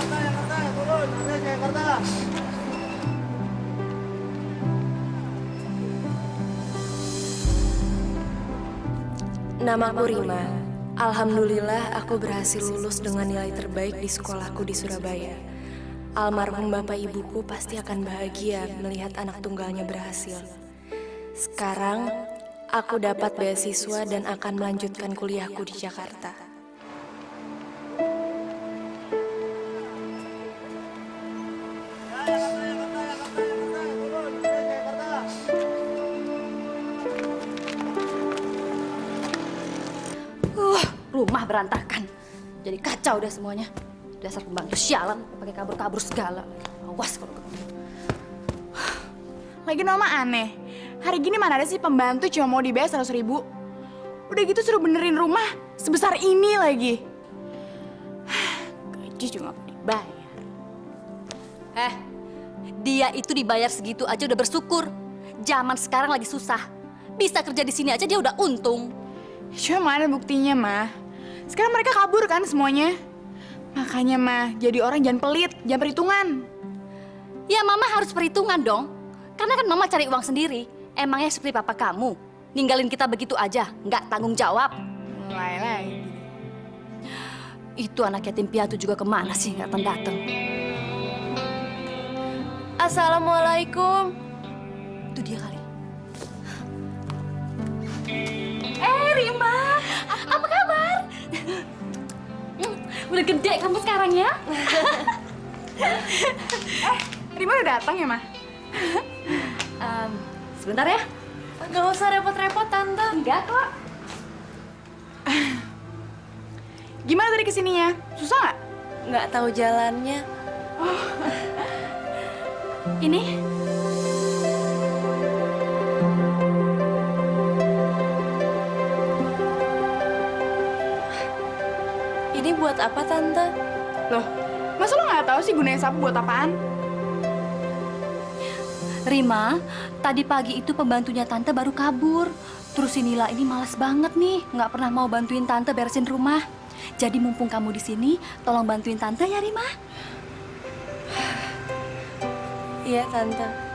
Jakarta, turun, ada Jakarta. Namaku Rima. Alhamdulillah aku berhasil lulus dengan nilai terbaik di sekolahku di Surabaya. Almarhum bapak ibuku pasti akan bahagia melihat anak tunggalnya berhasil. Sekarang, aku dapat beasiswa dan akan melanjutkan kuliahku di Jakarta. Turun, ada Jakarta. Rumah berantakan. Jadi kacau deh semuanya. Dasar pembantu sialan, pakai kabur-kabur segala. Awas kalau ketemu. Lagi Noma aneh. Hari gini mana ada sih pembantu cuma mau dibayar 100.000? Udah gitu suruh benerin rumah sebesar ini lagi. Gaji cuma dibayar. Dia itu dibayar segitu aja udah bersyukur. Zaman sekarang lagi susah. Bisa kerja di sini aja dia udah untung. Cuma mana buktinya, mah? Sekarang mereka kabur kan semuanya. Makanya, mah, jadi orang jangan pelit, jangan perhitungan. Ya mama harus perhitungan dong. Karena kan mama cari uang sendiri. Emangnya seperti papa kamu? Ninggalin kita begitu aja, nggak tanggung jawab. Mulai lagi. Itu anak yatim piatu juga kemana sih nggak datang? Assalamualaikum. Itu dia kali. Rima, Apa kabar? Udah gede kamu sekarang ya? Rima udah datang ya, mah? Sebentar ya. Gak usah repot-repot, Tante. Enggak kok. Gimana tadi kesininya? Susah nggak? Nggak tahu jalannya. Ini Ini buat apa, Tante? Loh, masa lo nggak tahu sih gunanya sapu buat apaan? Rima, tadi pagi itu pembantunya Tante baru kabur. Terus si Nila ini malas banget nih, nggak pernah mau bantuin Tante beresin rumah. Jadi mumpung kamu di sini, tolong bantuin Tante ya, Rima. Iya, Tante.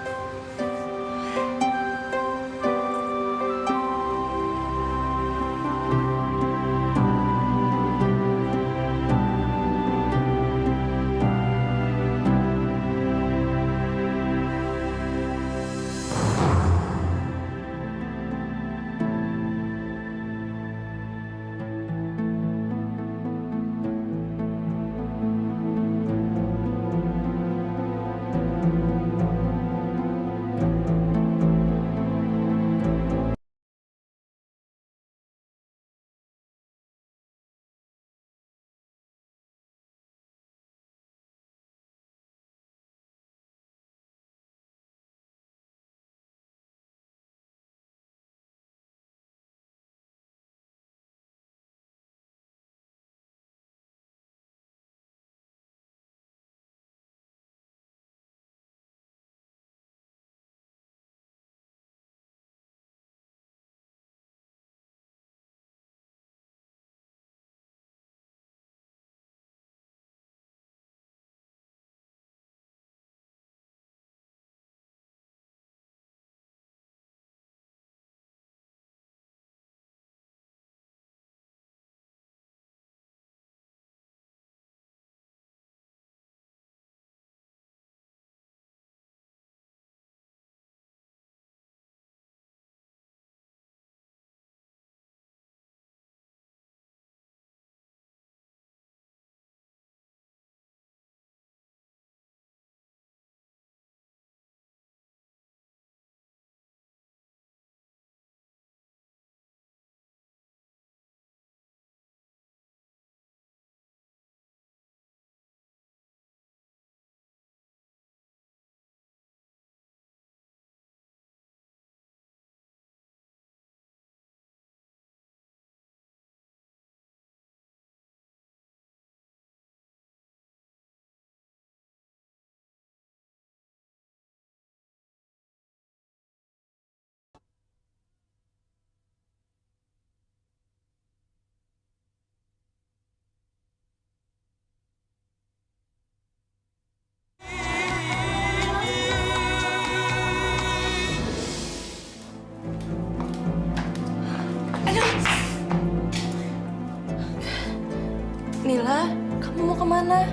Mau kemana?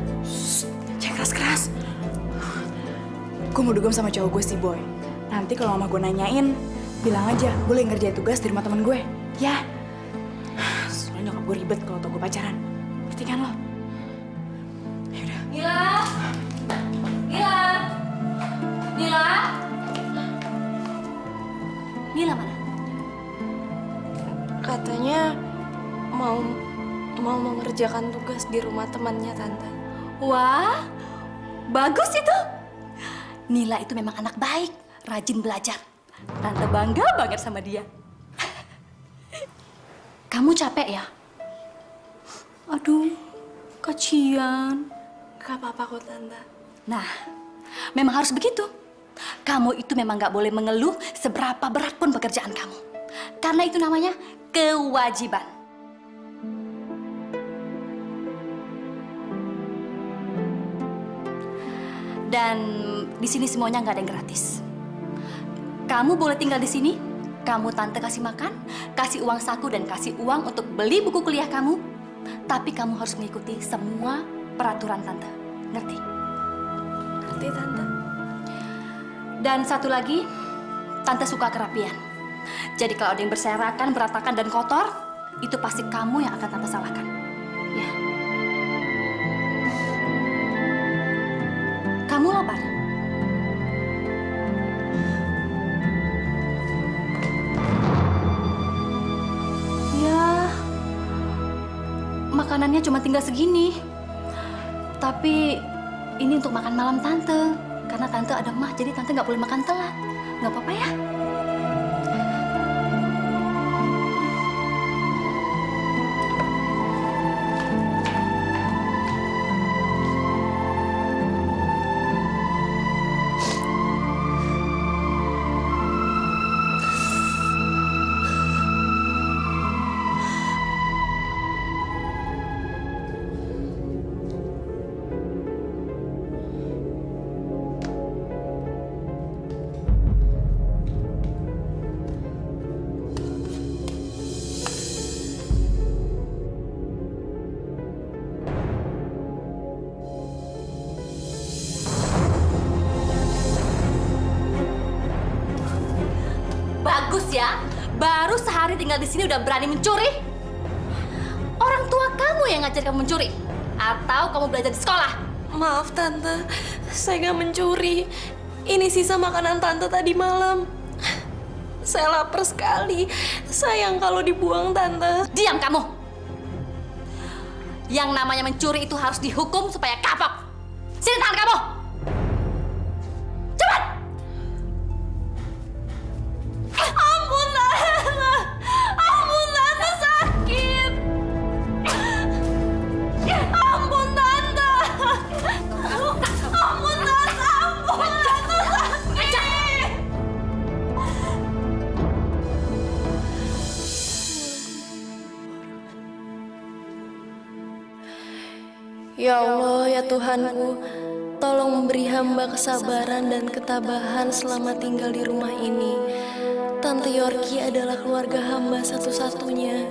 Jangan keras-keras. Gue mau dugem sama cowok gue si Boy. Nanti kalau mama gue nanyain, bilang aja gue lagi ngerjain tugas di rumah teman gue. Ya. Soalnya nyokap gue ribet kalau tau gue pacaran. Ngerti kan lo? Yaudah. Nila! Nila! Nila! Nila mana? Katanya mau mengerjakan tugas di rumah temannya Tante. Wah, bagus itu. Nila itu memang anak baik, rajin belajar. Tante bangga banget sama dia. Kamu capek ya? Aduh, kasihan. Gak apa-apa kok Tante. Nah, memang harus begitu. Kamu itu memang gak boleh mengeluh seberapa berat pun pekerjaan kamu. Karena itu namanya kewajiban. Dan di sini semuanya nggak ada yang gratis. Kamu boleh tinggal di sini, kamu tante kasih makan, kasih uang saku dan kasih uang untuk beli buku kuliah kamu. Tapi kamu harus mengikuti semua peraturan tante. Ngerti? Ngerti Tante. Dan satu lagi, tante suka kerapian. Jadi kalau ada yang berserakan, berantakan dan kotor, itu pasti kamu yang akan tante salahkan. Ya. Kamu lapar? Ya, makanannya cuma tinggal segini. Tapi ini untuk makan malam tante. Karena tante ada mah, jadi tante nggak boleh makan telat. Nggak apa-apa ya? Bagus ya, baru sehari tinggal di sini udah berani mencuri. Orang tua kamu yang ngajar kamu mencuri, atau kamu belajar di sekolah? Maaf Tante, saya nggak mencuri. Ini sisa makanan Tante tadi malam. Saya lapar sekali. Sayang kalau dibuang Tante. Diam kamu. Yang namanya mencuri itu harus dihukum supaya kapok. Sini tangan kamu. Cepat. Ampun Tante. Ampun Tante, sakit. Ampun Tante. Ampun Tante. Ampun Tante, sakit. Ya Allah, ya Tuhanku, tolong memberi hamba kesabaran dan ketabahan selama tinggal di rumah ini. Tante Yorki adalah keluarga hamba satu-satunya.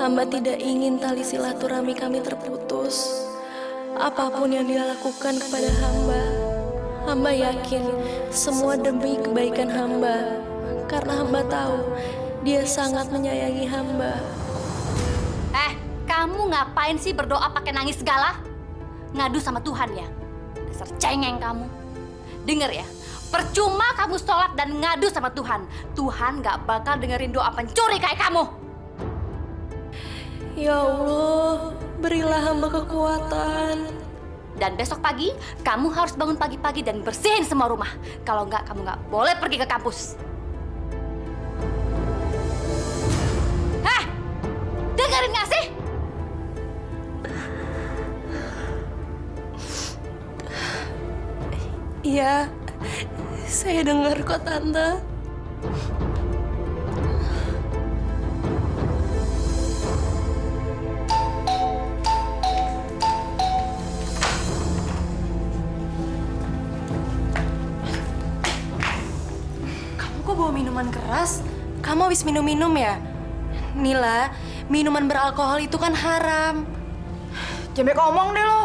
Hamba tidak ingin tali silaturahmi kami terputus. Apapun yang dia lakukan kepada hamba yakin semua demi kebaikan hamba. Karena hamba tahu dia sangat menyayangi hamba. Kamu ngapain sih berdoa pakai nangis segala? Ngadu sama Tuhan ya? Dasar cengeng kamu. Dengar ya, percuma kamu sholat dan ngadu sama Tuhan. Tuhan gak bakal dengerin doa pencuri kayak kamu. Ya Allah, berilah hamba kekuatan. Dan besok pagi, kamu harus bangun pagi-pagi dan bersihin semua rumah. Kalau enggak, kamu nggak boleh pergi ke kampus. Dengerin nggak sih? Iya, saya dengar kok Tante. Kamu kok bawa minuman keras? Kamu habis minum-minum ya? Nila, minuman beralkohol itu kan haram. Jangan banyak ngomong deh lo.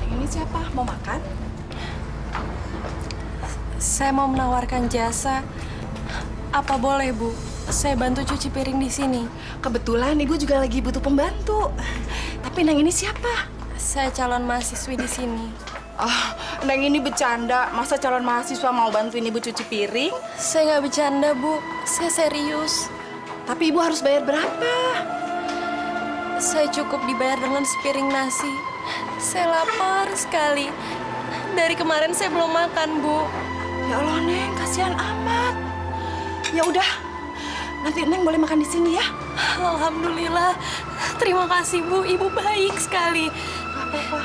Ini siapa? Mau makan? Saya mau menawarkan jasa. Apa boleh, Bu? Saya bantu cuci piring di sini. Kebetulan ibu juga lagi butuh pembantu. Tapi Neng ini siapa? Saya calon mahasiswi di sini. Ah, Neng ini bercanda. Masa calon mahasiswa mau bantuin ibu cuci piring? Saya nggak bercanda, Bu. Saya serius. Tapi ibu harus bayar berapa? Saya cukup dibayar dengan sepiring nasi. Saya lapar sekali. Dari kemarin saya belum makan, Bu. Ya Allah, Neng, kasihan amat. Ya udah, nanti Neng boleh makan di sini ya. Alhamdulillah. Terima kasih, Bu. Ibu baik sekali. Gak apa-apa.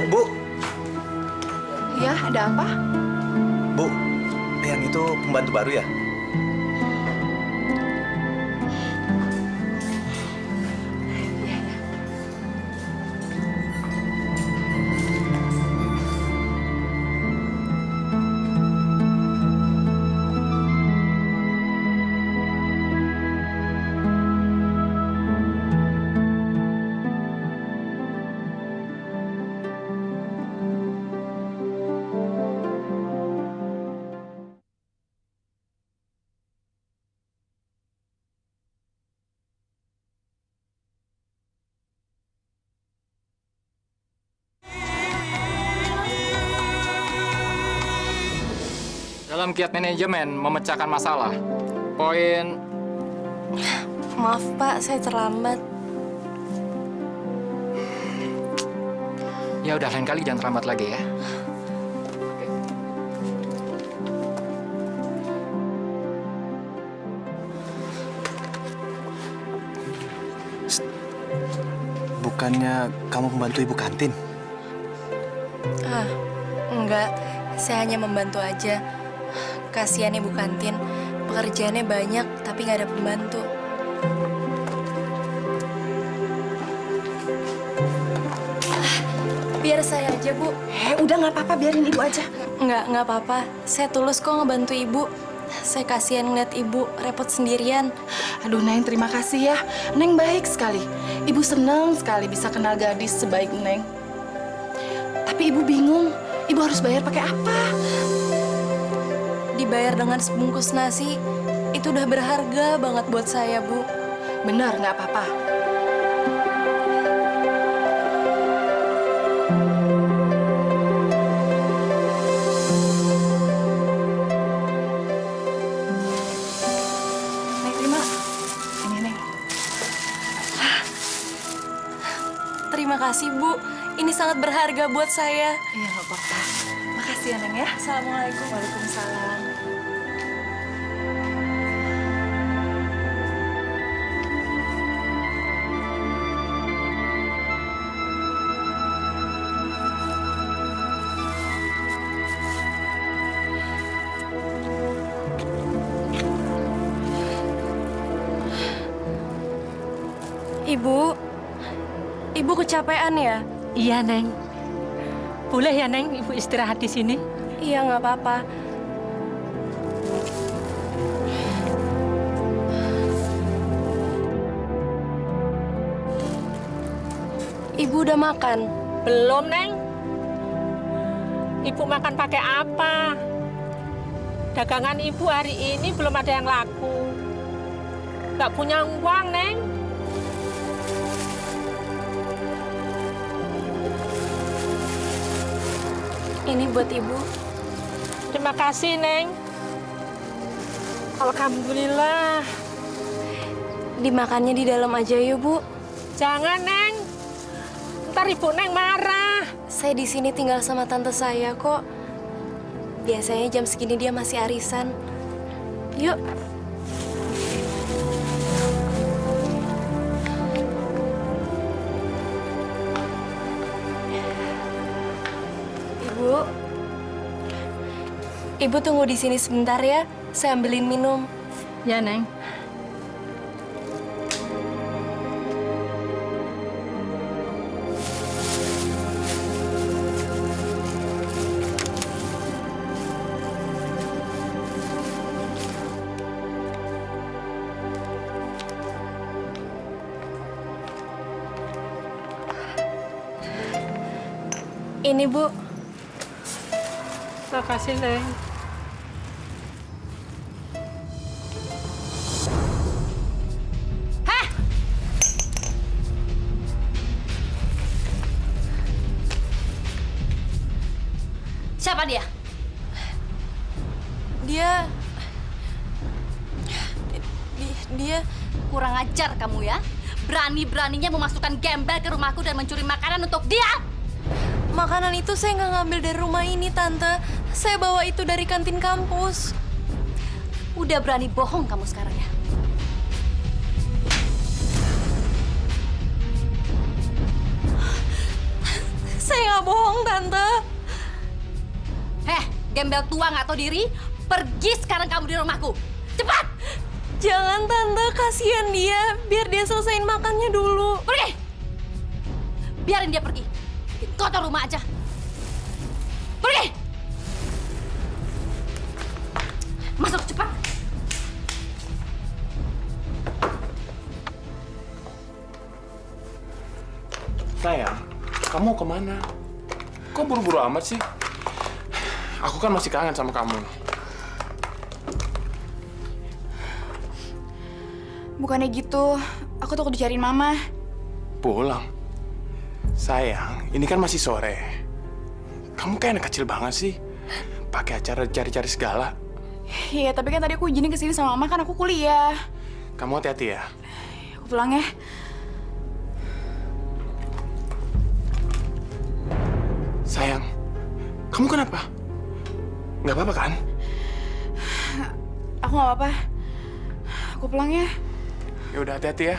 Bu, Ya, ada apa? Bu, yang itu pembantu baru ya? Dalam kiat manajemen memecahkan masalah. Poin Maaf, Pak. Saya terlambat. ya udah lain kali jangan terlambat lagi ya. Bukannya kamu pembantu ibu kantin? Ah, enggak. Saya hanya membantu aja. Kasihan ibu kantin. Pekerjaannya banyak, tapi nggak ada pembantu. Biar saya aja, Bu. Udah nggak apa-apa, biarin ibu aja. Nggak apa-apa. Saya tulus kok ngebantu ibu. Saya kasihan ngeliat ibu repot sendirian. Aduh, Neng, terima kasih ya. Neng baik sekali. Ibu senang sekali bisa kenal gadis sebaik Neng. Tapi ibu bingung, ibu harus bayar pakai apa? Dibayar dengan sebungkus nasi, itu udah berharga banget buat saya, Bu. Benar, nggak apa-apa. Neng, terima. Ini, Neng. Terima kasih, Bu. Ini sangat berharga buat saya. Iya, nggak apa-apa. Makasih ya, Neng ya. Assalamualaikum. Waalaikumsalam. Ibu kecapean ya? Iya, Neng. Boleh ya, Neng, Ibu istirahat di sini? Iya, nggak apa-apa. Ibu udah makan? Belum, Neng. Ibu makan pakai apa? Dagangan Ibu hari ini belum ada yang laku. Nggak punya uang, Neng. Ini buat Ibu. Terima kasih, Neng. Alhamdulillah. Dimakannya di dalam aja yuk, Bu. Jangan, Neng. Ntar Ibu Neng marah. Saya di sini tinggal sama tante saya kok. Biasanya jam segini dia masih arisan. Yuk. Ibu. Ibu tunggu di sini sebentar ya. Saya ambilin minum. Ya, Neng. Ini, Bu. Makasih, Neng. Siapa dia? Dia Kurang ajar kamu ya. Berani-beraninya memasukkan gembel ke rumahku dan mencuri makanan untuk dia. makanan itu saya nggak ngambil dari rumah ini, Tante. Saya bawa itu dari kantin kampus. Udah berani bohong kamu sekarang ya? Saya nggak bohong, Tante. Gembel tua nggak tahu diri, pergi sekarang kamu di rumahku. Cepat! Jangan, Tante. Kasihan dia. Biar dia selesaiin makannya dulu. Pergi! Biarin dia pergi. Bikin kotor rumah aja. Pergi! Masuk cepat. Sayang, kamu kemana? Kok buru-buru amat sih? Aku kan masih kangen sama kamu. Bukannya gitu, aku takut dicariin mama. Pulang. Sayang, ini kan masih sore. Kamu kayak anak kecil banget sih. Pakai acara cari-cari segala. Iya, tapi kan tadi aku izinin kesini sama mama, kan aku kuliah. Kamu hati-hati ya. Aku pulang ya. Sayang, kamu kenapa? Nggak apa-apa kan? Aku nggak apa-apa. Aku pulang ya. Ya udah, hati-hati ya.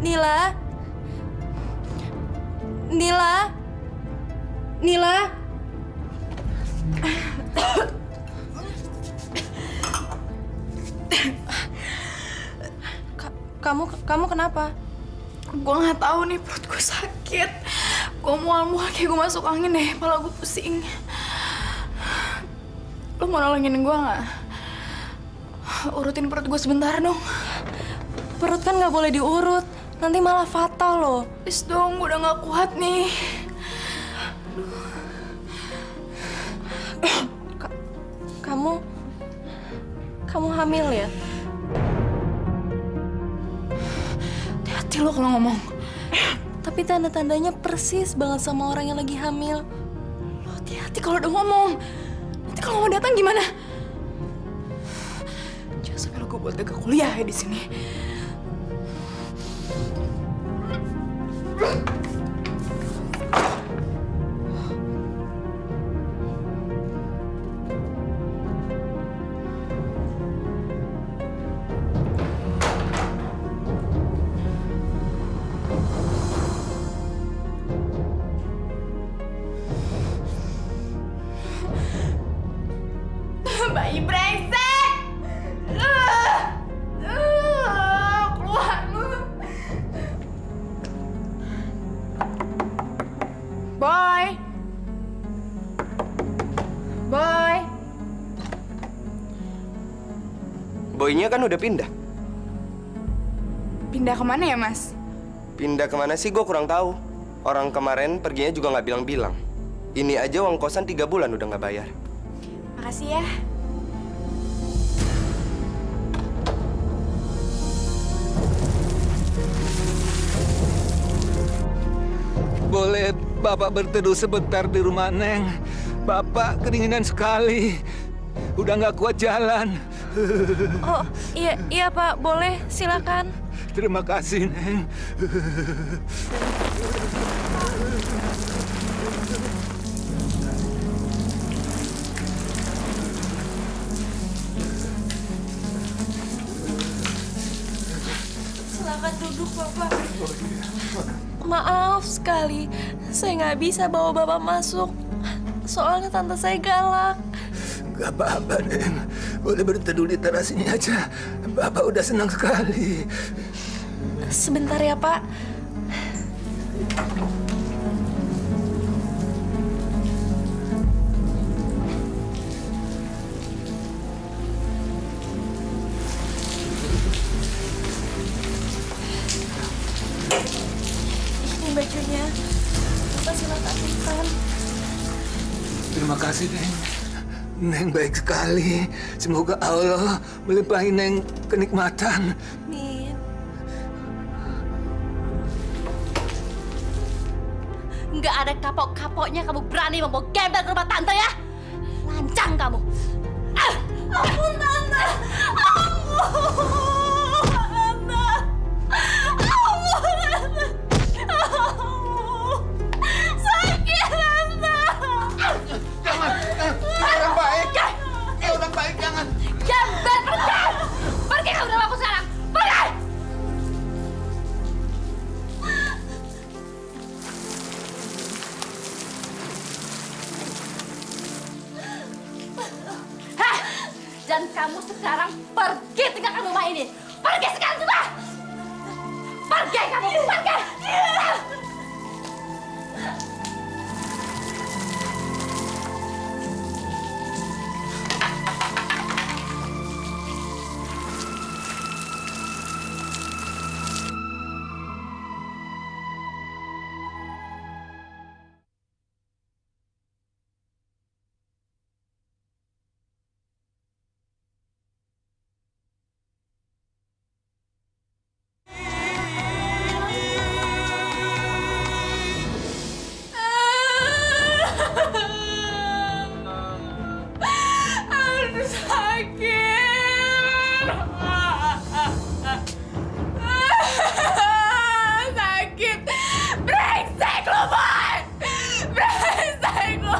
Nila. Nila. Nila. Kamu kenapa? Gue nggak tahu nih, perut gue sakit. Gue mual-mual kayak gue masuk angin deh. Kepala gue pusing. Lo mau nolongin gue nggak? Urutin perut gue sebentar dong. Perut kan nggak boleh diurut. Nanti malah fatal loh. Please dong, gue udah nggak kuat nih. Kamu hamil ya? Hati-hati lo kalau ngomong. Tapi tanda-tandanya persis banget sama orang yang lagi hamil. Lo hati-hati kalau udah ngomong. Nanti kalau mau datang gimana? Jangan sampai lo gue buat gagal kuliah ya di sini. Bayi brengsek! Keluar lu! Boy! Boy! Boynya kan udah pindah. Pindah kemana ya, Mas? Pindah kemana sih gue kurang tahu. Orang kemarin perginya juga nggak bilang-bilang. Ini aja uang kosan 3 bulan udah nggak bayar. Makasih ya. Bu, boleh Bapak berteduh sebentar di rumah Neng? Bapak kedinginan sekali. Udah nggak kuat jalan. Oh, iya Pak, boleh, silakan. Terima kasih, Neng. Silakan duduk, Bapak. Maaf sekali, saya nggak bisa bawa Bapak masuk. Soalnya tante saya galak. Gak apa-apa, Neng. Boleh berteduh di teras ini aja. Bapak udah senang sekali. Sebentar ya, Pak. Ini bajunya. Bapak silakan makan. Terima kasih, Neng. Neng baik sekali. Semoga Allah melimpahi Neng kenikmatan. Min. Nggak ada kapok-kapoknya kamu berani membawa gembel ke rumah tante ya? Lancang kamu. Ampun tante. Ampun tante. Ampun tante. Ampun. Sakit tante. Jangan, orang baik. Orang baik, jangan. Gembel pergi. Pergi kamu dari aku sekarang. Pergi. Dan kamu sekarang pergi tinggalkan rumah ini. Pergi sekarang juga. Pergi kamu, pergi. Aduh sakit. Sakit. Brengsek lu, Boy. Brengsek lu.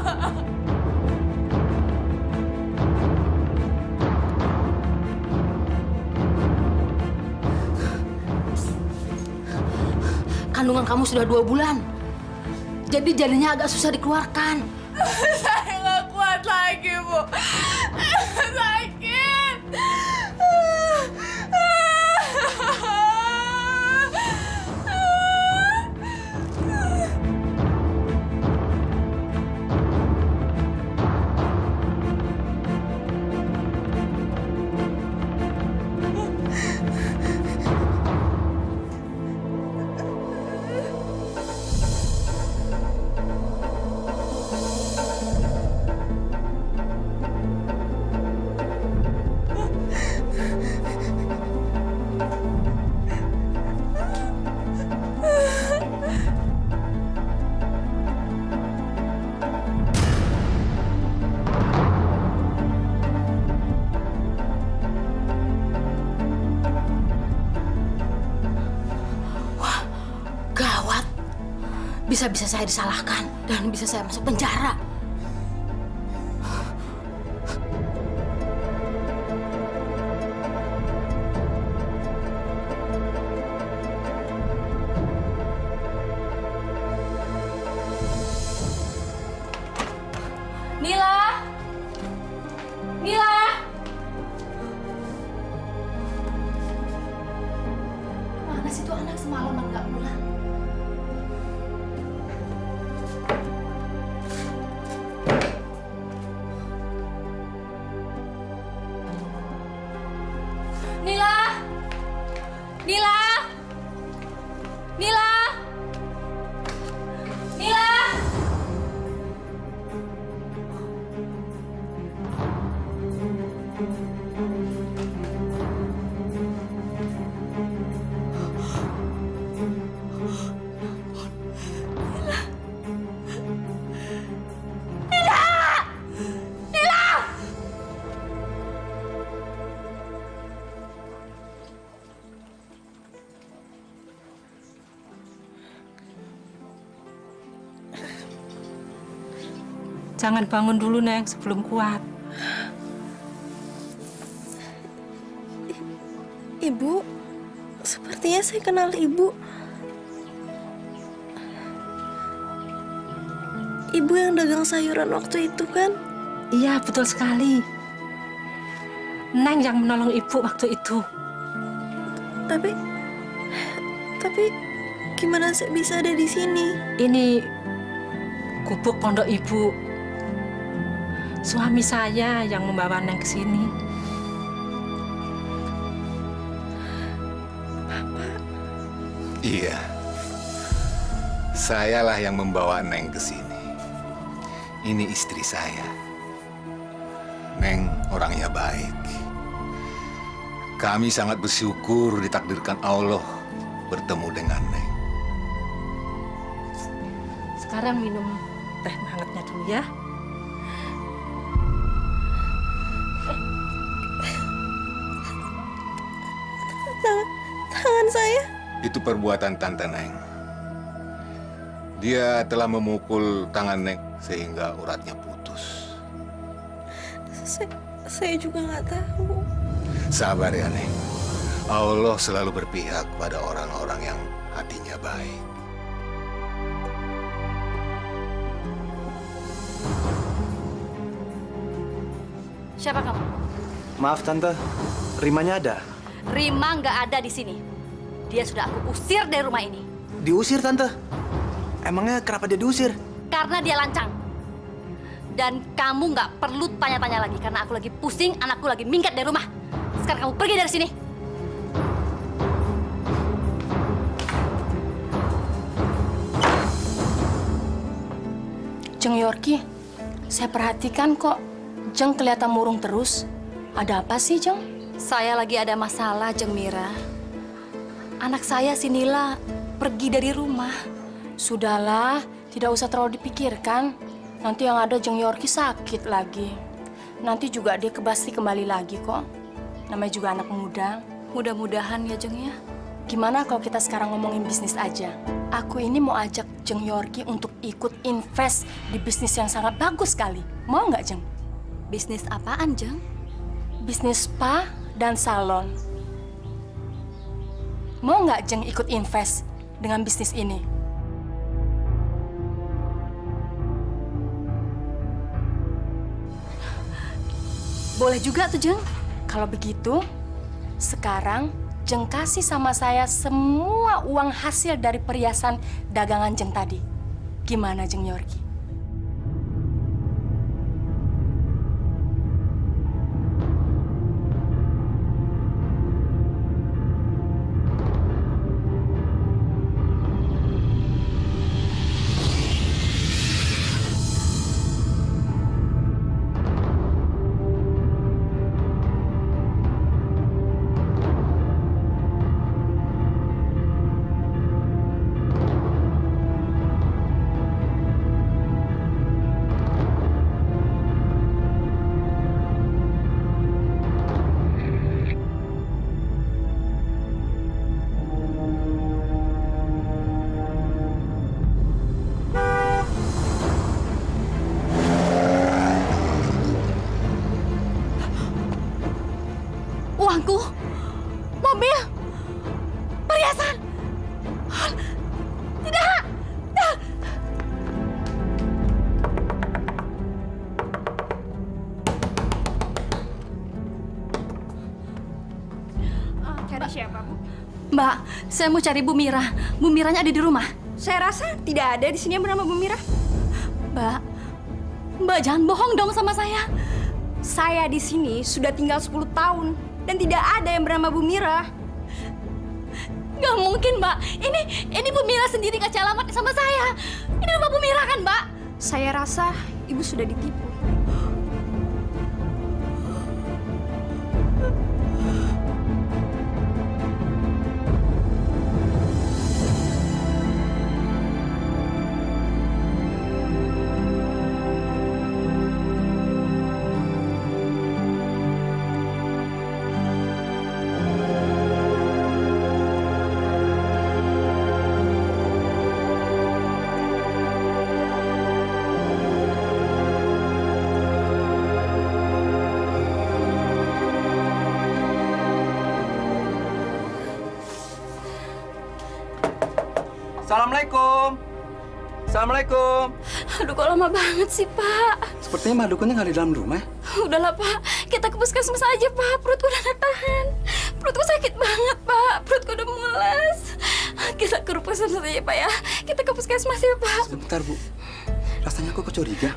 Kandungan kamu sudah 2 bulan. Jadi janinnya agak susah dikeluarkan. Saya nggak kuat lagi, Bu. Sakit. Gawat. Bisa-bisa saya disalahkan dan bisa saya masuk penjara. Nila! Nila! Mana sih tuh anak semalaman nggak pulang? Nila! Nila! Nila! Nila! Jangan bangun dulu, Neng, sebelum kuat. Ibu, sepertinya saya kenal ibu. Ibu yang dagang sayuran waktu itu kan? Iya, betul sekali. Neng yang menolong ibu waktu itu. Tapi gimana saya bisa ada di sini? Ini gubuk pondok ibu. Suami saya yang membawa Neng ke sini. Iya. Sayalah yang membawa Neng ke sini. Ini istri saya. Neng orangnya baik. Kami sangat bersyukur ditakdirkan Allah bertemu dengan Neng. Sekarang minum teh hangatnya dulu ya. Tangan saya. Itu perbuatan Tante Neng. Dia telah memukul tangan Neng sehingga uratnya putus. Saya juga nggak tahu. Sabar ya, Neng. Allah selalu berpihak pada orang-orang yang hatinya baik. Siapa kamu? Maaf Tante, Rimanya ada? Rima nggak ada di sini. Dia sudah aku usir dari rumah ini. Diusir Tante? Emangnya kenapa dia diusir? Karena dia lancang. Dan kamu nggak perlu tanya-tanya lagi. Karena aku lagi pusing, anakku lagi minggat dari rumah. Sekarang kamu pergi dari sini. Jeng Yorki, saya perhatikan kok Jeng kelihatan murung terus. Ada apa sih, Jeng? Saya lagi ada masalah, Jeng Mira. Anak saya si Nila pergi dari rumah. Sudahlah, tidak usah terlalu dipikirkan. Nanti yang ada Jeng Yorki sakit lagi. Nanti juga dia pasti kembali lagi kok. Namanya juga anak muda. Mudah-mudahan ya, Jeng ya. Gimana kalau kita sekarang ngomongin bisnis aja? Aku ini mau ajak Jeng Yorki untuk ikut invest di bisnis yang sangat bagus sekali. Mau nggak, Jeng? Bisnis apaan, Jeng? Bisnis spa dan salon. Mau nggak Jeng ikut invest dengan bisnis ini? Boleh juga tuh, Jeng. Kalau begitu, sekarang Jeng kasih sama saya semua uang hasil dari perhiasan dagangan Jeng tadi. Gimana, Jeng Yorki? Uangku, mobil, perhiasan. Tidak. Cari siapa, Bu? Mbak, saya mau cari Bu Mira. Bu Miranya ada di rumah. Saya rasa tidak ada di sini yang bernama Bu Mira. Mbak jangan bohong dong sama saya. Saya di sini sudah tinggal 10 tahun dan tidak ada yang bernama Bu Mira. Gak mungkin, Mbak. Ini Bu Mira sendiri kasih alamat sama saya. Ini rumah Bu Mira kan, Mbak? Saya rasa Ibu sudah ditipu. Assalamualaikum. Assalamualaikum. Aduh, kok lama banget sih, Pak? Sepertinya Madukunnya nggak di dalam rumah. Udahlah, Pak. Kita ke puskesmas aja, Pak. Perutku udah nggak tahan. Perutku sakit banget, Pak. Perutku udah mules. Kita ke puskesmas aja, Pak ya. Kita ke puskesmas ya, Pak. Sebentar, Bu. Rasanya aku curiga.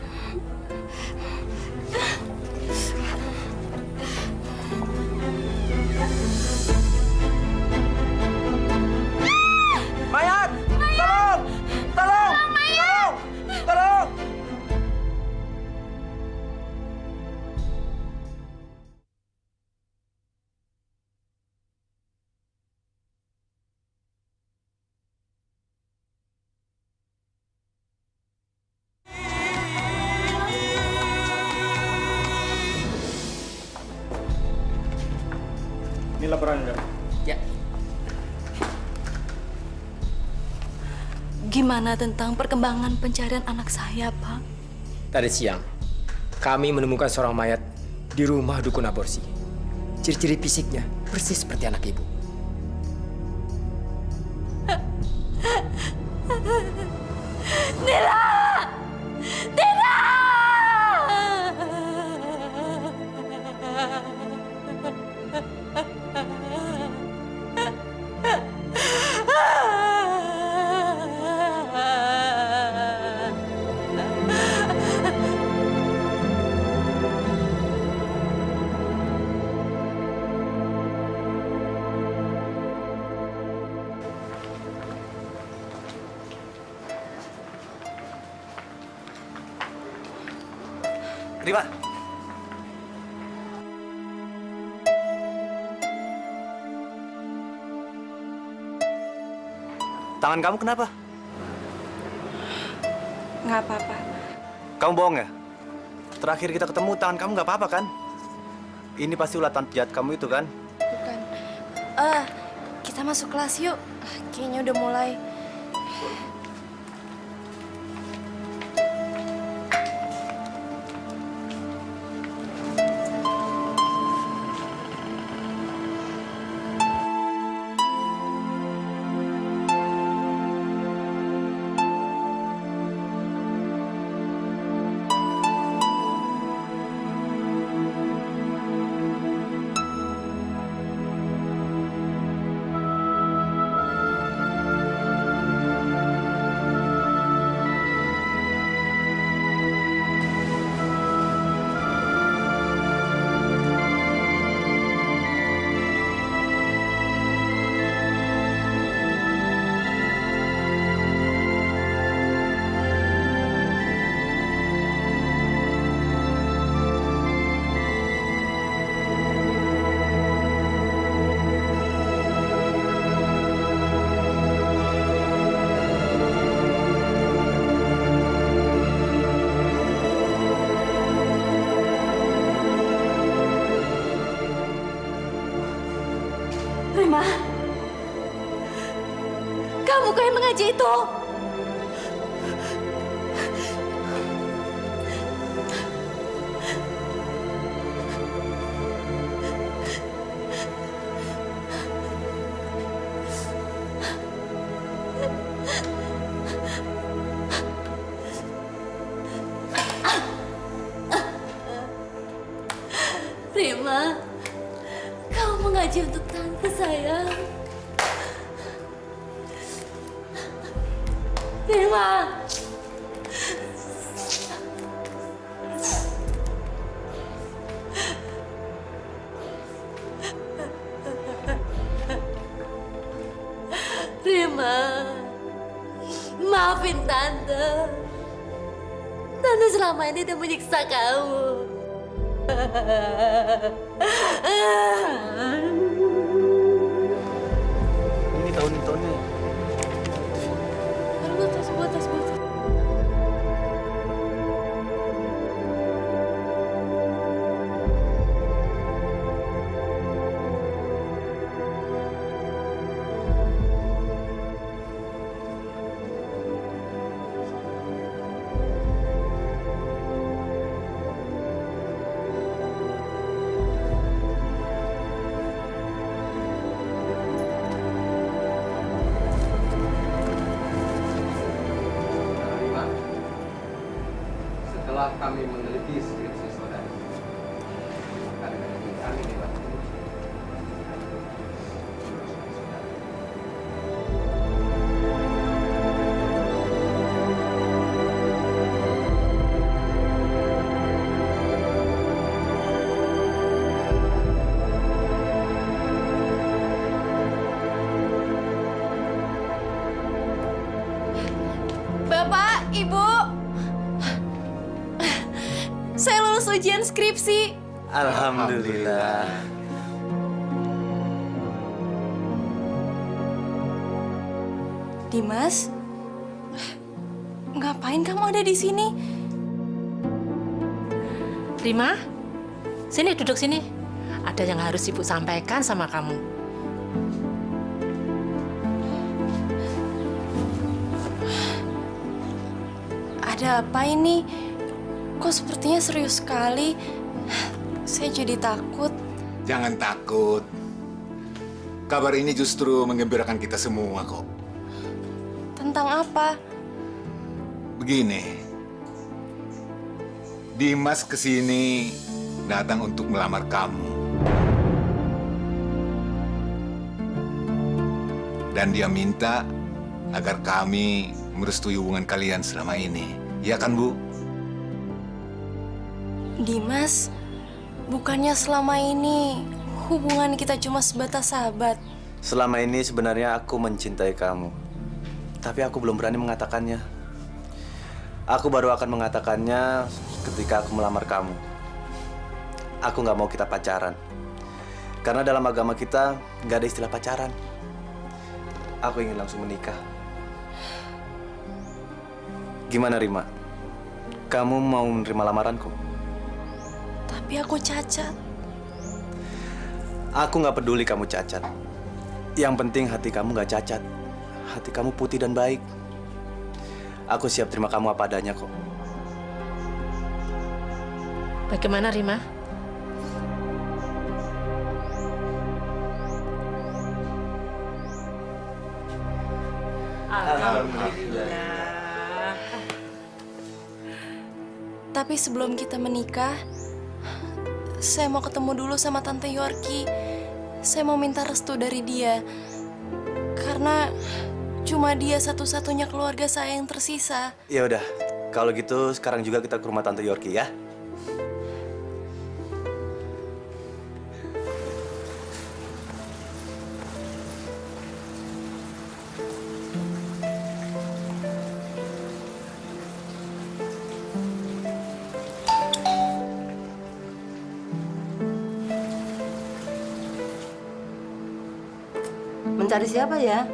Mayat! Tolong! Tolong! Tolong! Tolong! Ini laporannya. Ya. Gimana tentang perkembangan pencarian anak saya, Pak? Tadi siang, kami menemukan seorang mayat di rumah dukun aborsi. Ciri-ciri fisiknya persis seperti anak ibu. Nila! Nila! Rima. Tangan kamu kenapa? Nggak apa-apa. Kamu bohong ya? Terakhir kita ketemu tangan kamu nggak apa-apa kan? Ini pasti ulah tante jahat kamu itu kan? Bukan. Kita masuk kelas yuk. Kayaknya udah mulai. Rima, kamu kah yang mengaji itu? Rima, kamu mengaji untuk tante sayang. Rima. Rima, maafin tante. Tante selama ini udah menyiksa kamu. Ini tahun-tahunnya. Buat tas. Setelah kami meneliti skripsi saudara, kami dapat Bapak, Ibu, saya lulus ujian skripsi. Alhamdulillah. Dimas, ngapain kamu ada di sini? Rima, sini duduk sini. Ada yang harus Ibu sampaikan sama kamu. Ada apa ini? Kok sepertinya serius sekali? Saya jadi takut. Jangan takut. Kabar ini justru menggembirakan kita semua kok. Tentang apa? Begini, Dimas kesini datang untuk melamar kamu. Dan dia minta agar kami merestui hubungan kalian selama ini. Iya kan, Bu? Dimas, bukannya selama ini hubungan kita cuma sebatas sahabat? Selama ini sebenarnya aku mencintai kamu. Tapi aku belum berani mengatakannya. Aku baru akan mengatakannya ketika aku melamar kamu. Aku nggak mau kita pacaran. Karena dalam agama kita nggak ada istilah pacaran. Aku ingin langsung menikah. Gimana, Rima? Kamu mau menerima lamaranku? Tapi aku cacat. Aku nggak peduli kamu cacat. Yang penting hati kamu nggak cacat. Hati kamu putih dan baik. Aku siap terima kamu apa adanya kok. Bagaimana, Rima? Alhamdulillah. Tapi sebelum kita menikah, saya mau ketemu dulu sama Tante Yorki. Saya mau minta restu dari dia. Karena cuma dia satu-satunya keluarga saya yang tersisa. Ya udah, kalau gitu sekarang juga kita ke rumah Tante Yorki ya. Mencari siapa ya?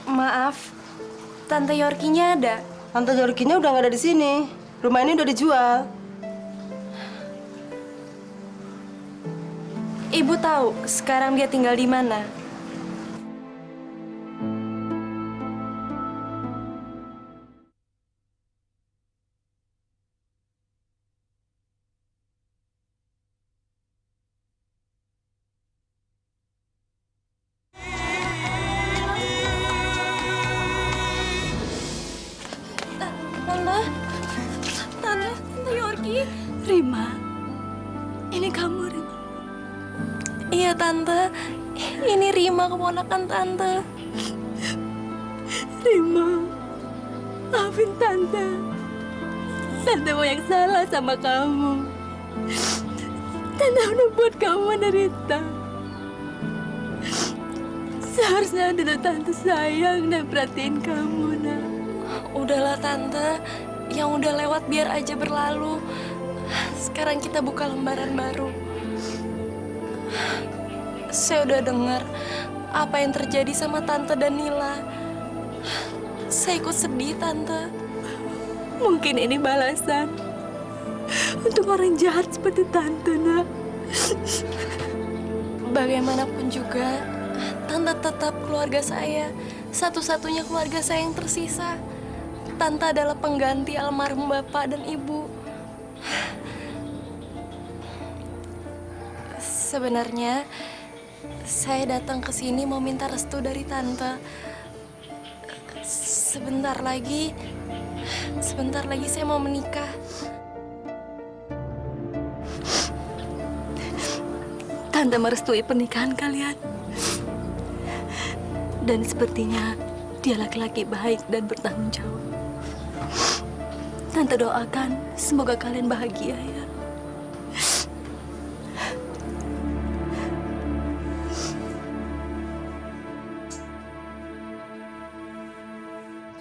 Maaf, Tante Yorkinya ada? Tante Yorkinya udah nggak ada di sini. Rumah ini udah dijual. Ibu tahu sekarang dia tinggal di mana? Tante Yorki. Rima, ini kamu, Rima. Iya, Tante. Ini Rima, keponakan Tante. Rima, maafin Tante. Tante mau yang salah sama kamu. Tante udah buat kamu menderita. Seharusnya ada Tante sayang dan perhatiin kamu, nak. Udahlah, Tante. Yang udah lewat biar aja berlalu. Sekarang kita buka lembaran baru. Saya udah dengar apa yang terjadi sama Tante dan Nila. Saya ikut sedih, Tante. Mungkin ini balasan untuk orang jahat seperti Tante, nak. Bagaimanapun juga, Tante tetap keluarga saya. Satu-satunya keluarga saya yang tersisa. Tante adalah pengganti almarhum Bapak dan Ibu. Sebenarnya, saya datang ke sini mau minta restu dari Tante. Sebentar lagi, Sebentar lagi saya mau menikah. Tante merestui pernikahan kalian. Dan sepertinya dia laki-laki baik dan bertanggung jawab. Tante doakan semoga kalian bahagia ya.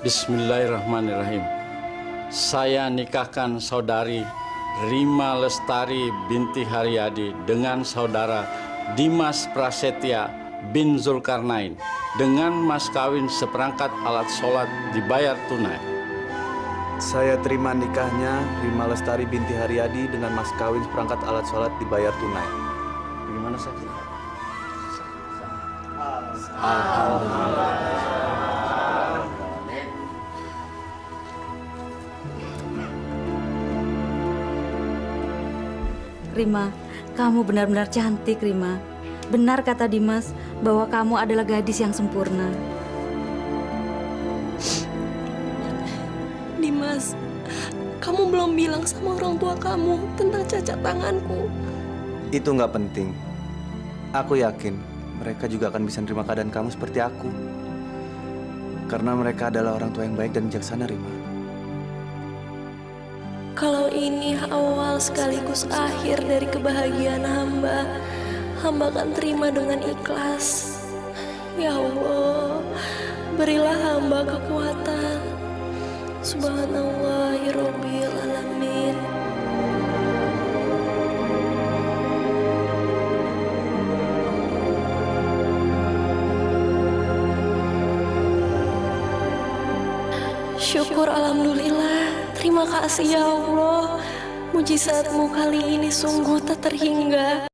Bismillahirrahmanirrahim. Saya nikahkan saudari Rima Lestari binti Haryadi dengan saudara Dimas Prasetya bin Zulkarnain dengan mas kawin seperangkat alat sholat dibayar tunai. Saya terima nikahnya Rima Lestari binti Haryadi dengan mas kawin seperangkat alat sholat dibayar tunai. Bagaimana saksi? Rima, kamu benar-benar cantik, Rima. Benar kata Dimas bahwa kamu adalah gadis yang sempurna. Dimas, kamu belum bilang sama orang tua kamu tentang cacat tanganku. Itu nggak penting. Aku yakin mereka juga akan bisa menerima keadaan kamu seperti aku. Karena mereka adalah orang tua yang baik dan bijaksana, Rima. Kalau ini awal sekaligus akhir dari kebahagiaan hamba, hamba akan terima dengan ikhlas. Ya Allah, berilah hamba kekuatan. Subhanallahirabbil alamin. Syukur alhamdulillah. Terima kasih ya Allah. Mujizatmu kali ini sungguh tak terhingga.